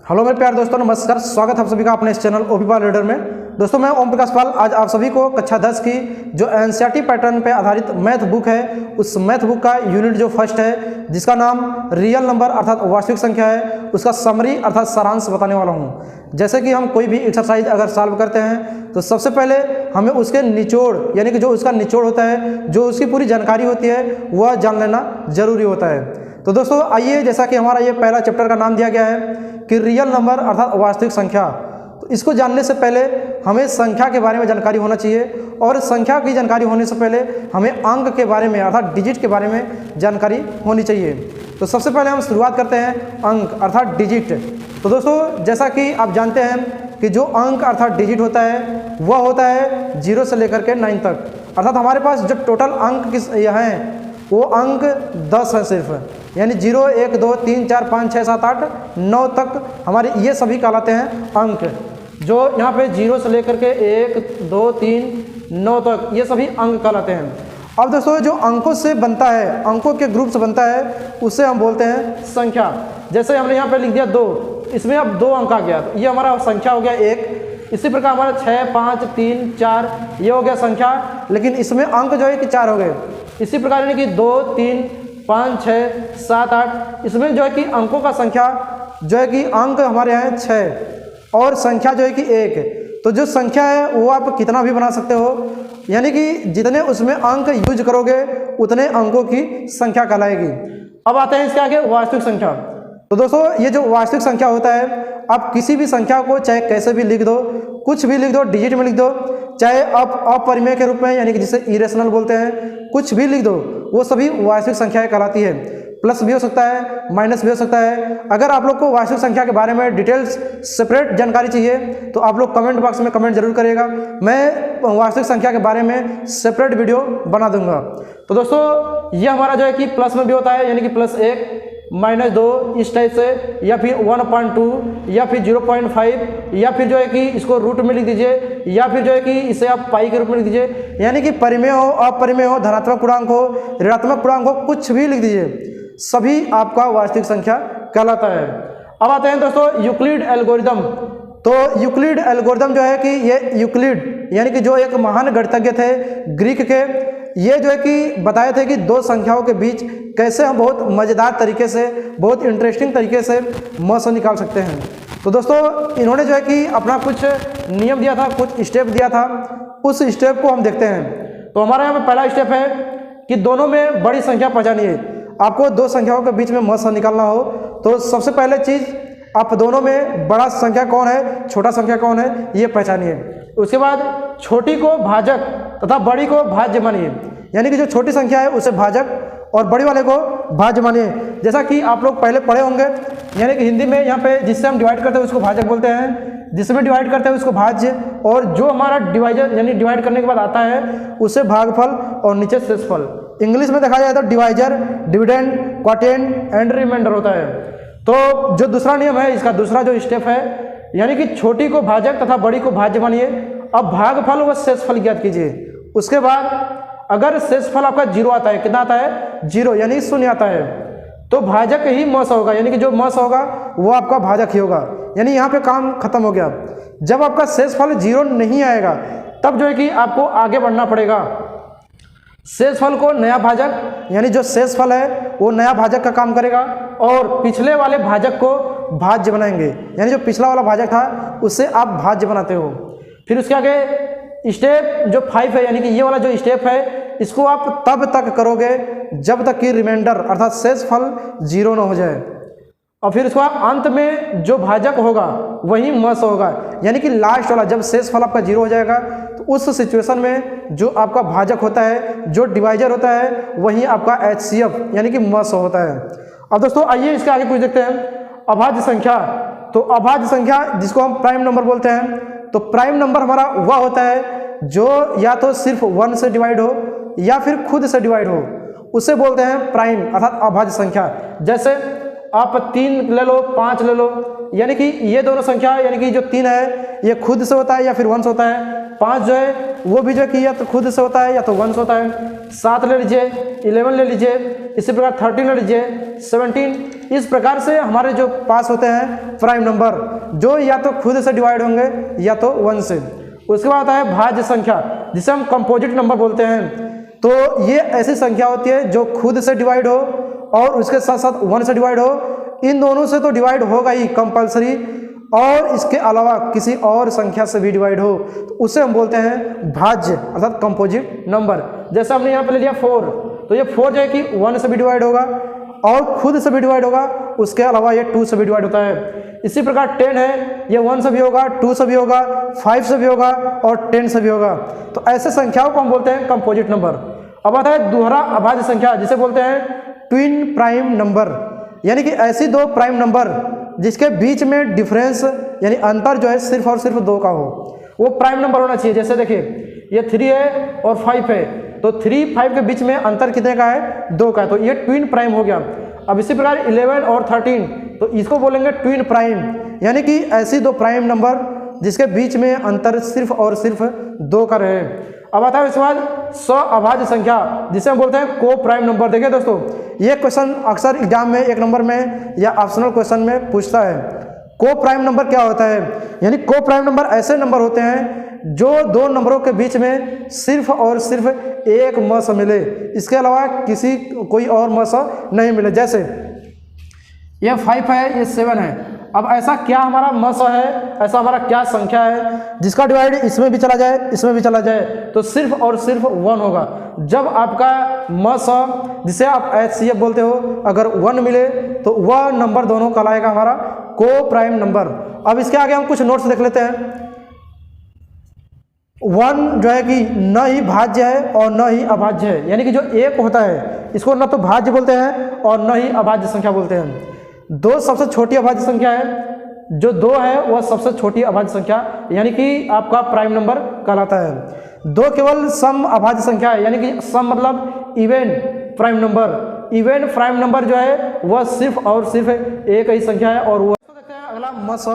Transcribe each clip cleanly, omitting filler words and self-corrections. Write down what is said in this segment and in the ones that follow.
Hello मेरे प्यारे दोस्तों, नमस्कार। स्वागत है आप सभी का अपने इस चैनल ओपी पाल रीडर में। दोस्तों मैं ओम प्रकाश पाल आज आप सभी को कक्षा 10 की जो एनसीईआरटी पैटर्न पे आधारित मैथ बुक है, उस मैथ बुक का यूनिट जो फर्स्ट है, जिसका नाम रियल नंबर अर्थात वास्तविक संख्या है, उसका समरी अर्थात सारांश बताने वाला हूँ। जैसे कि हम कोई भी एक्सरसाइज अगर सॉल्व करते हैं तो सबसे पहले हमें उसके निचोड़ यानी कि जो उसका निचोड़ होता है, जो उसकी पूरी जानकारी होती है, वह जान लेना जरूरी होता है। तो दोस्तों आइए, जैसा कि हमारा ये पहला चैप्टर का नाम दिया गया है कि रियल नंबर अर्थात वास्तविक संख्या, तो इसको जानने से पहले हमें संख्या के बारे में जानकारी होना चाहिए और संख्या की जानकारी होने से पहले हमें अंक के बारे में अर्थात डिजिट के बारे में जानकारी होनी चाहिए। तो सबसे पहले हम शुरुआत करते हैं अंक अर्थात डिजिट। तो दोस्तों जैसा कि आप जानते हैं कि जो अंक अर्थात डिजिट होता है वह होता है 0 से लेकर के 9 तक, अर्थात हमारे पास जो टोटल अंक यहाँ हैं वो अंक 10 है सिर्फ, यानी 0, 1, 2, 3, 4, 5, 6, 7, 8, 9 तक हमारे ये सभी कहलाते हैं अंक। जो यहाँ पे 0 से लेकर के 1, 2, 3, 9 तक ये सभी अंक कहलाते हैं। अब दोस्तों जो अंकों से बनता है, अंकों के ग्रुप से बनता है, उसे हम बोलते हैं संख्या। जैसे हमने यहाँ पे लिख दिया 2, इसमें अब 2 अंक आ गया तो ये हमारा संख्या हो गया 1। इसी प्रकार हमारा 6, 5, 3, 4 ये हो गया संख्या, लेकिन इसमें अंक जो है कि 4 हो गए। इसी प्रकार यानी कि 2, 3, 5, 6, 7, 8 इसमें जो है कि अंकों का संख्या जो है कि अंक हमारे यहाँ है 6 और संख्या जो है कि 1। तो जो संख्या है वो आप कितना भी बना सकते हो, यानी कि जितने उसमें अंक यूज करोगे उतने अंकों की संख्या कहलाएगी। अब आते हैं इसके आगे वास्तविक संख्या। तो दोस्तों ये जो वास्तविक संख्या होता है, आप किसी भी संख्या को चाहे कैसे भी लिख दो, कुछ भी लिख दो, डिजिट में लिख दो, चाहे आप अपरिमेय के रूप में यानी कि जिसे इरेशनल बोलते हैं, कुछ भी लिख दो, वो सभी वास्तविक संख्याएं कहलाती है। प्लस भी हो सकता है, माइनस भी हो सकता है। अगर आप लोग को वास्तविक संख्या के बारे में डिटेल्स सेपरेट जानकारी चाहिए तो आप लोग कमेंट बॉक्स में कमेंट जरूर करिएगा, मैं वास्तविक संख्या के बारे में सेपरेट वीडियो बना दूंगा। तो दोस्तों ये हमारा जो है कि प्लस में भी होता है, यानी कि +1, -2 इस टाइप से, या फिर 1/2 या फिर 0.5, या फिर जो है कि इसको रूट में लिख दीजिए, या फिर जो है कि इसे आप पाई के रूप में लिख दीजिए, यानी कि परिमेय हो, अपरिमेय हो, धनात्मक पूर्णांक हो, ऋणात्मक पूर्णांक हो, कुछ भी लिख दीजिए, सभी आपका वास्तविक संख्या कहलाता है। अब आते हैं दोस्तों यूक्लिड एल्गोरिदम। तो यूक्लिड एल्गोरिदम जो है कि ये यूक्लिड यानी कि जो एक महान गणितज्ञ थे ग्रीक के, ये जो है कि बताए थे कि दो संख्याओं के बीच कैसे हम बहुत मज़ेदार तरीके से, बहुत इंटरेस्टिंग तरीके से मौसा निकाल सकते हैं। तो दोस्तों इन्होंने जो है कि अपना कुछ नियम दिया था, कुछ स्टेप दिया था, उस स्टेप को हम देखते हैं। तो हमारा यहाँ पे पहला स्टेप है कि दोनों में बड़ी संख्या पहचानिए। आपको दो संख्याओं के बीच में मौसा निकालना हो तो सबसे पहले चीज़ आप दोनों में बड़ा संख्या कौन है, छोटा संख्या कौन है, ये पहचानिए। उसके बाद छोटी को भाजक तथा बड़ी को भाज्य मानिए, यानी कि जो छोटी संख्या है उसे भाजक और बड़ी वाले को भाज्य मानिए। जैसा कि आप लोग पहले पढ़े होंगे, यानी कि हिंदी में यहाँ पे जिससे हम डिवाइड करते हैं उसको भाजक बोलते हैं, जिसमें डिवाइड करते हैं उसको भाज्य, और जो हमारा डिवाइजर यानी डिवाइड करने के बाद आता है उसे भागफल और नीचे शेषफल। इंग्लिश में देखा जाए तो divisor, dividend, quotient and remainder होता है। तो जो दूसरा नियम है, इसका दूसरा जो स्टेप है, यानी कि छोटी को भाजक तथा बड़ी को भाज्य मानिए। अब भागफल व शेषफल ज्ञात कीजिए। उसके बाद अगर शेषफल आपका 0 आता है, कितना आता है 0 यानी 0 आता है, तो भाजक ही मौसा होगा, यानी कि जो मौसा होगा वो आपका भाजक ही होगा, यानी यहाँ पे काम खत्म हो गया। जब आपका शेषफल 0 नहीं आएगा तब जो है कि आपको आगे बढ़ना पड़ेगा। शेषफल को नया भाजक यानी जो शेषफल है वो नया भाजक का काम करेगा और पिछले वाले भाजक को भाज्य बनाएंगे, यानी जो पिछला वाला भाजक था उससे आप भाज्य बनाते हो। फिर उसके आगे स्टेप जो 5 है, यानी कि ये वाला जो स्टेप है, इसको आप तब तक करोगे जब तक कि रिमाइंडर अर्थात शेषफल 0 न हो जाए। और फिर उसके बाद अंत में जो भाजक होगा वही मस होगा, यानी कि लास्ट वाला जब शेषफल आपका 0 हो जाएगा तो उस सिचुएशन में जो आपका भाजक होता है, जो डिवाइजर होता है, वही आपका HCF यानी कि मस होता है। अब दोस्तों आइए इसके आगे कुछ देखते हैं। अभाज्य संख्या। तो अभाज्य संख्या जिसको हम प्राइम नंबर बोलते हैं, तो प्राइम नंबर हमारा वह होता है जो या तो सिर्फ 1 से डिवाइड हो या फिर खुद से डिवाइड हो, उसे बोलते हैं प्राइम अर्थात अभाज्य संख्या। जैसे आप 3 ले लो, 5 ले लो, यानी कि ये दोनों संख्या यानी कि जो 3 है ये खुद से होता है या फिर 1 से होता है, 5 जो है वो भी जो कि या तो खुद से होता है या तो 1 से होता है। 7 ले लीजिए, 11 ले लीजिए, इसी प्रकार 13 ले लीजिए, 17। इस प्रकार से हमारे जो पास होते हैं प्राइम नंबर, जो या तो खुद से डिवाइड होंगे या तो 1 से। उसके बाद आता है भाज्य संख्या, जिसे हम कंपोजिट नंबर बोलते हैं। तो ये ऐसी संख्या होती है जो खुद से डिवाइड हो और उसके साथ साथ 1 से डिवाइड हो। इन दोनों से तो डिवाइड होगा ही कंपलसरी, और इसके अलावा किसी और संख्या से भी डिवाइड हो तो उसे हम बोलते हैं भाज्य अर्थात कंपोजिट नंबर। जैसे हमने यहाँ पे ले लिया 4, तो ये 4 जो है कि 1 से भी डिवाइड होगा और खुद से भी डिवाइड होगा, उसके अलावा ये 2 से भी डिवाइड होता है। इसी प्रकार 10 है, ये 1 से भी होगा, 2 से भी होगा, 5 से भी होगा और 10 से भी होगा। तो ऐसे संख्याओं को हम बोलते हैं कंपोजिट नंबर। अब आता है दोहरा अभाज्य संख्या, जिसे बोलते हैं ट्विन प्राइम नंबर, यानी कि ऐसी दो प्राइम नंबर जिसके बीच में डिफरेंस यानी अंतर जो है सिर्फ और सिर्फ 2 का हो, वो प्राइम नंबर होना चाहिए। जैसे देखिए ये 3 है और 5 है, तो 3, 5 के बीच में अंतर कितने का है? 2 का है, तो ये ट्विन प्राइम हो गया। अब इसी प्रकार 11 और 13, तो इसको बोलेंगे ट्विन प्राइम, यानी कि ऐसी दो प्राइम नंबर जिसके बीच में अंतर सिर्फ और सिर्फ 2 का रहे। अब आता है इसके बाद सअभाज्य संख्या, जिसे हम बोलते हैं को प्राइम नंबर। देखिए दोस्तों, ये क्वेश्चन अक्सर एग्जाम में 1 नंबर में या ऑप्शनल क्वेश्चन में पूछता है। को प्राइम नंबर क्या होता है? यानी को प्राइम नंबर ऐसे नंबर होते हैं जो 2 नंबरों के बीच में सिर्फ और सिर्फ एक मस मिले, इसके अलावा किसी कोई और मस नहीं मिले। जैसे ये 5 है, ये 7 है। अब ऐसा क्या हमारा मस है, ऐसा हमारा क्या संख्या है जिसका डिवाइड इसमें भी चला जाए, इसमें भी चला जाए, तो सिर्फ और सिर्फ 1 होगा। जब आपका मस जिसे आप HCF बोलते हो, अगर 1 मिले तो वह नंबर दोनों कहलाएगा हमारा को प्राइम नंबर। अब इसके आगे हम कुछ नोट्स देख लेते हैं। 1 जो है कि न ही भाज्य है और न ही अभाज्य है, यानी कि जो 1 होता है इसको न तो भाज्य बोलते हैं और न ही अभाज्य संख्या बोलते हैं। 2 सबसे छोटी अभाज्य संख्या है, जो 2 है वह सबसे छोटी अभाज्य संख्या यानी कि आपका प्राइम नंबर कहलाता है। 2 केवल सम अभाज्य संख्या है, यानी कि सम मतलब even prime number. Even prime number जो है वह सिर्फ और सिर्फ एक ही संख्या है, और वह देखते हैं अगला मस,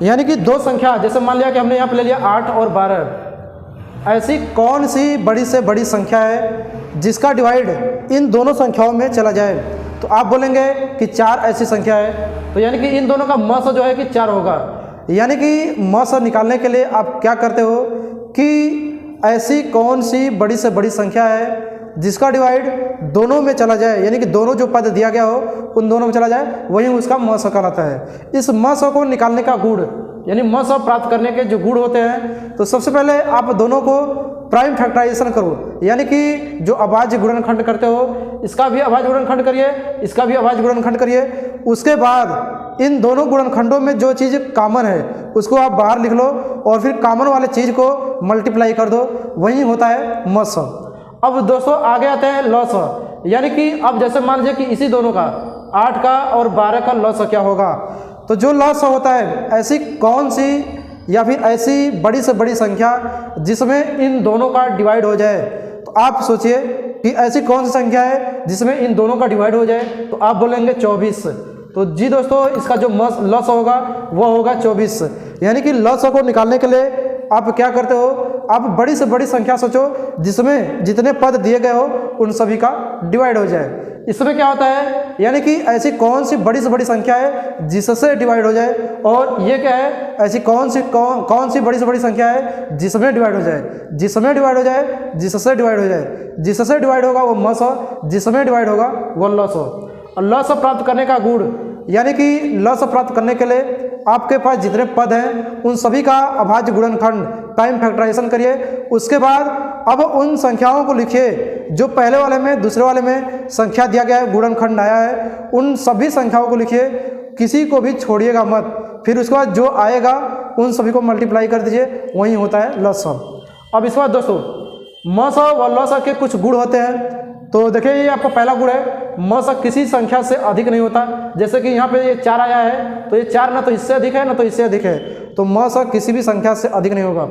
यानी कि 2 संख्या, जैसे मान लिया कि हमने यहाँ पे ले लिया 8 और 12। ऐसी कौन सी बड़ी से बड़ी संख्या है जिसका डिवाइड इन दोनों संख्याओं में चला जाए? तो आप बोलेंगे कि 4 ऐसी संख्या है, तो यानी कि इन दोनों का मस जो है कि 4 होगा। यानी कि मस निकालने के लिए आप क्या करते हो कि ऐसी कौन सी बड़ी से बड़ी संख्या है जिसका डिवाइड दोनों में चला जाए, यानी कि दोनों जो पद दिया गया हो उन दोनों में चला जाए, वही उसका मस कहलाता है। इस मस को निकालने का गुण, यानी मस प्राप्त करने के जो गुण होते हैं, तो सबसे पहले आप दोनों को प्राइम फैक्टराइजेशन करो, यानी कि जो अभाज्य गुणनखंड करते हो इसका भी अभाज्य गुणनखंड करिए, इसका भी अभाज्य गुणनखंड करिए। उसके बाद इन दोनों गुणनखंडों में जो चीज़ कॉमन है उसको आप बाहर लिख लो और फिर कॉमन वाले चीज़ को मल्टीप्लाई कर दो, वही होता है मस। अब दोस्तों आगे आते हैं लॉस, यानी कि अब जैसे मान लीजिए कि इसी दोनों का 8 का और 12 का लॉस क्या होगा? तो जो लॉस होता है ऐसी कौन सी या फिर ऐसी बड़ी से बड़ी संख्या जिसमें इन दोनों का डिवाइड हो जाए। तो आप सोचिए कि ऐसी कौन सी संख्या है जिसमें इन दोनों का डिवाइड हो जाए, तो आप बोलेंगे 24। तो जी दोस्तों, इसका जो लॉस होगा वह होगा 24। यानी कि लॉस को निकालने के लिए आप क्या करते हो, आप बड़ी से बड़ी संख्या सोचो जिसमें जितने पद दिए गए हो उन सभी का डिवाइड हो जाए। इसमें क्या होता है, यानी कि ऐसी कौन सी बड़ी से बड़ी संख्या है जिससे डिवाइड हो जाए, और ये क्या है, ऐसी कौन सी बड़ी से बड़ी संख्या है जिसमें डिवाइड हो जाए, जिसमें डिवाइड हो जाए, जिससे डिवाइड हो जाए। जिससे डिवाइड होगा वो मस हो, जिसमें डिवाइड होगा वो लॉस हो। और लॉस प्राप्त करने का गुण, यानी कि लॉस प्राप्त करने के लिए आपके पास जितने पद हैं उन सभी का अभाज्य गुणनखंड टाइम फैक्टराइजेशन करिए। उसके बाद अब उन संख्याओं को लिखिए जो पहले वाले में दूसरे वाले में संख्या दिया गया है, गुणनखंड आया है, उन सभी संख्याओं को लिखिए, किसी को भी छोड़िएगा मत। फिर उसके बाद जो आएगा उन सभी को मल्टीप्लाई कर दीजिए, वही होता है लॉस। अब इसके बाद दोस्तों मस व लॉस के कुछ गुण होते हैं। तो देखिए ये आपका पहला गुण है, मस किसी संख्या से अधिक नहीं होता। जैसे कि यहाँ पे ये 4 आया है, तो ये 4 ना तो इससे अधिक है ना तो इससे अधिक है, तो मस किसी भी संख्या से अधिक नहीं होगा।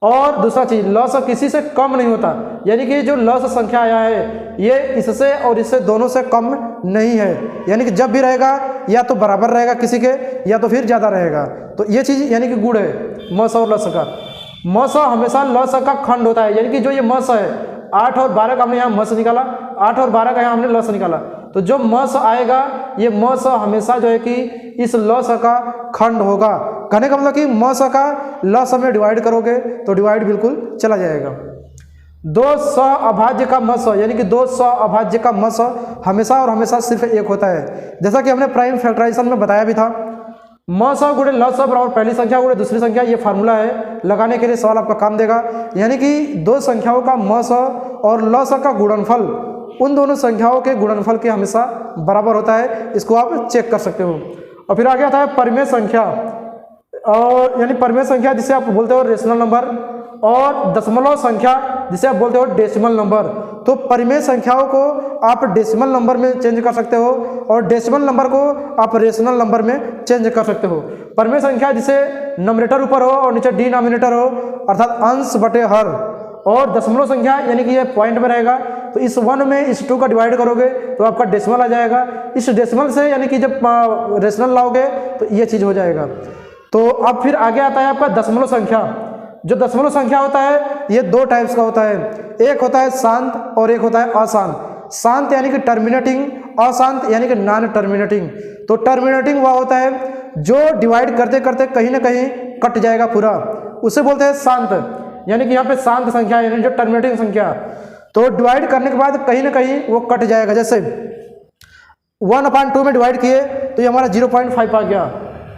और दूसरा चीज, लॉस किसी से कम नहीं होता, यानी कि जो लॉस संख्या आया है ये इससे और इससे दोनों से कम नहीं है, यानी कि जब भी रहेगा या तो बराबर रहेगा किसी के या तो फिर ज़्यादा रहेगा। तो ये चीज़ यानी कि गुण है मस और लॉस का। मस हमेशा लॉस का खंड होता है, यानी कि जो ये मस है 8 और 12 का हमने यहाँ म से निकाला, 8 और 12 का यहाँ हमने ल से निकाला, तो जो म स आएगा ये म स हमेशा जो है कि इस ल स का खंड होगा। कहने का मतलब कि म स का ल स में डिवाइड करोगे तो डिवाइड बिल्कुल चला जाएगा। 2 स अभाज्य का म स यानी कि 2 स अभाज्य का म स हमेशा और हमेशा सिर्फ एक होता है, जैसा कि हमने प्राइम फैक्टराइजेशन में बताया भी था। म स गुणे ल स बराबर पहली संख्या गुणे दूसरी संख्या, ये फार्मूला है, लगाने के लिए सवाल आपका काम देगा। यानी कि दो संख्याओं का म स और ल स का गुणनफल उन दोनों संख्याओं के गुणनफल के हमेशा बराबर होता है, इसको आप चेक कर सकते हो। और फिर आगे आता है परिमेय संख्या, और यानी परिमेय संख्या जिसे आप बोलते हो रेशनल नंबर, और दशमलव संख्या जिसे आप बोलते हो डेसिमल नंबर। तो परिमेय संख्याओं को आप डेसिमल नंबर में चेंज कर सकते हो और डेसिमल नंबर को आप रेशनल नंबर में चेंज कर सकते हो। परिमेय संख्या जिसे नंबरेटर ऊपर हो और नीचे डिनोमिनेटर हो, अर्थात अंश बटे हर, और दशमलव संख्या यानी कि ये पॉइंट में रहेगा, तो इस 1 में इस 2 का डिवाइड करोगे तो आपका डेसिमल आ जाएगा। इस डेसिमल से यानी कि जब रेशनल लाओगे तो ये चीज़ हो जाएगा। तो अब फिर आगे आता है आपका दशमलव संख्या। जो दशमलव संख्या होता है ये 2 टाइप्स का होता है, एक होता है शांत और एक होता है अशांत। शांत यानी कि टर्मिनेटिंग, अशांत यानी कि नॉन टर्मिनेटिंग। तो टर्मिनेटिंग वह होता है जो डिवाइड करते करते कहीं ना कहीं कट जाएगा पूरा, उसे बोलते हैं शांत। यानी कि यहाँ पे शांत संख्या यानी जो टर्मिनेटिंग संख्या, तो डिवाइड करने के बाद कहीं ना कहीं वो कट जाएगा। जैसे 1/2 में डिवाइड किए तो ये हमारा 0.5 आ गया,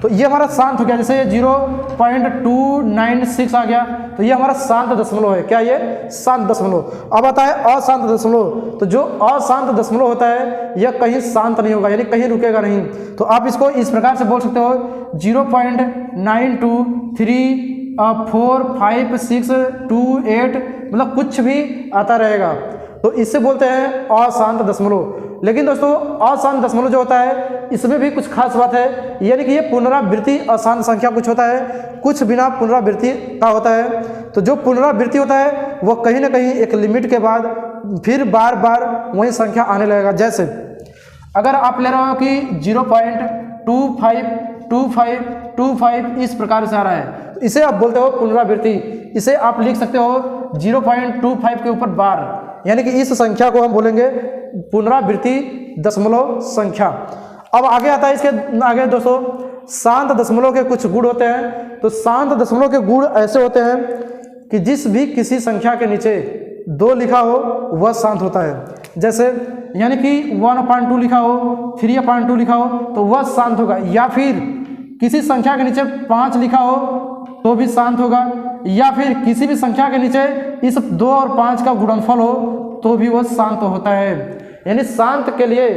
तो ये हमारा शांत हो गया। जैसे ये 0.296 आ गया, तो ये हमारा शांत दशमलव है। क्या ये? शांत दशमलव। अब आता है अशांत दशमलव। तो जो अशांत दशमलव होता है यह कहीं शांत नहीं होगा, यानी कहीं रुकेगा नहीं। तो आप इसको इस प्रकार से बोल सकते हो 0.9234568, मतलब कुछ भी आता रहेगा, तो इससे बोलते हैं अशांत दशमलव। लेकिन दोस्तों अशांत दशमलव जो होता है इसमें भी कुछ खास बात है, यानी कि ये पुनरावृत्ति अशांत संख्या कुछ होता है, कुछ बिना पुनरावृत्ति का होता है। तो जो पुनरावृत्ति होता है वो कहीं ना कहीं एक लिमिट के बाद फिर बार बार वही संख्या आने लगेगा। जैसे अगर आप ले रहे हो कि 0.252525 इस प्रकार से आ रहा है, तो इसे आप बोलते हो पुनरावृत्ति। इसे आप लिख सकते हो 0.25 के ऊपर बार, यानी कि इस संख्या को हम बोलेंगे पुनरावृत्ति दशमलव संख्या। अब आगे आता है इसके आगे दोस्तों शांत दशमलव के कुछ गुण होते हैं। तो शांत दशमलव के गुण ऐसे होते हैं कि जिस भी किसी संख्या के नीचे 2 लिखा हो वह शांत होता है। जैसे यानी कि 1/2 लिखा हो, 3/2 लिखा हो तो वह शांत होगा, या फिर किसी संख्या के नीचे 5 लिखा हो तो भी शांत होगा, या फिर किसी भी संख्या के नीचे इस 2 और 5 का गुणनफल हो तो भी वह शांत होता है। यानी शांत के लिए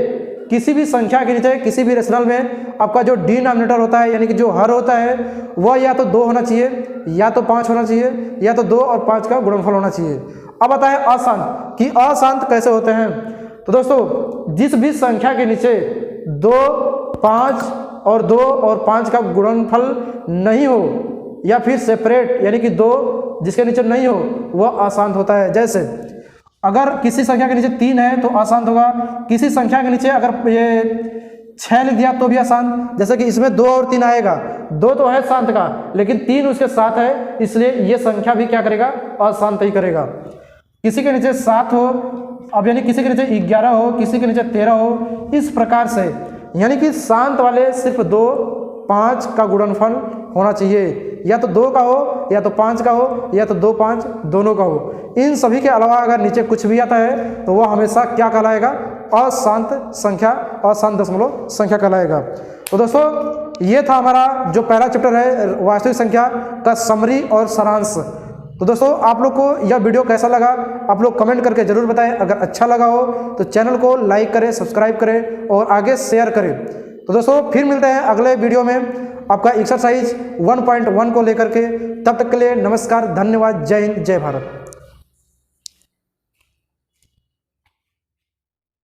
किसी भी संख्या के नीचे किसी भी रेशनल में आपका जो डिनोमिनेटर होता है यानी कि जो हर होता है वह या तो 2 होना चाहिए, या तो 5 होना चाहिए, या तो 2 और 5 का गुणनफल होना चाहिए। अब आता है अशांत, कि अशांत कैसे होते हैं। तो दोस्तों जिस भी संख्या के नीचे 2, 5 और 2 और 5 का गुणनफल नहीं हो, या फिर सेपरेट यानी कि 2 जिसके नीचे नहीं हो वह अशांत होता है। जैसे अगर किसी संख्या के नीचे 3 है तो अशांत होगा, किसी संख्या के नीचे अगर ये 6 लिख दिया तो भी अशांत। जैसे कि इसमें 2 और 3 आएगा, 2 तो है शांत का लेकिन 3 उसके साथ है, इसलिए ये संख्या भी क्या करेगा? अशांत ही करेगा। किसी के नीचे 7 हो, अब यानी किसी के नीचे 11 हो, किसी के नीचे 13 हो, इस प्रकार से यानी कि शांत वाले सिर्फ 2, 5 का गुणनफल होना चाहिए, या तो 2 का हो, या तो 5 का हो, या तो 2, 5 दोनों का हो। इन सभी के अलावा अगर नीचे कुछ भी आता है तो वह हमेशा क्या कहलाएगा? अशांत संख्या, अशांत दशमलव संख्या कहलाएगा। तो दोस्तों ये था हमारा जो पहला चैप्टर है वास्तविक संख्या का समरी और सारांश। तो दोस्तों आप लोग को यह वीडियो कैसा लगा आप लोग कमेंट करके जरूर बताएं। अगर अच्छा लगा हो तो चैनल को लाइक करें, सब्सक्राइब करें और आगे शेयर करें। तो दोस्तों फिर मिलते हैं अगले वीडियो में आपका एक्सरसाइज 1.1 को लेकर के। तब तक के लिए नमस्कार, धन्यवाद, जय हिंद, जय भारत।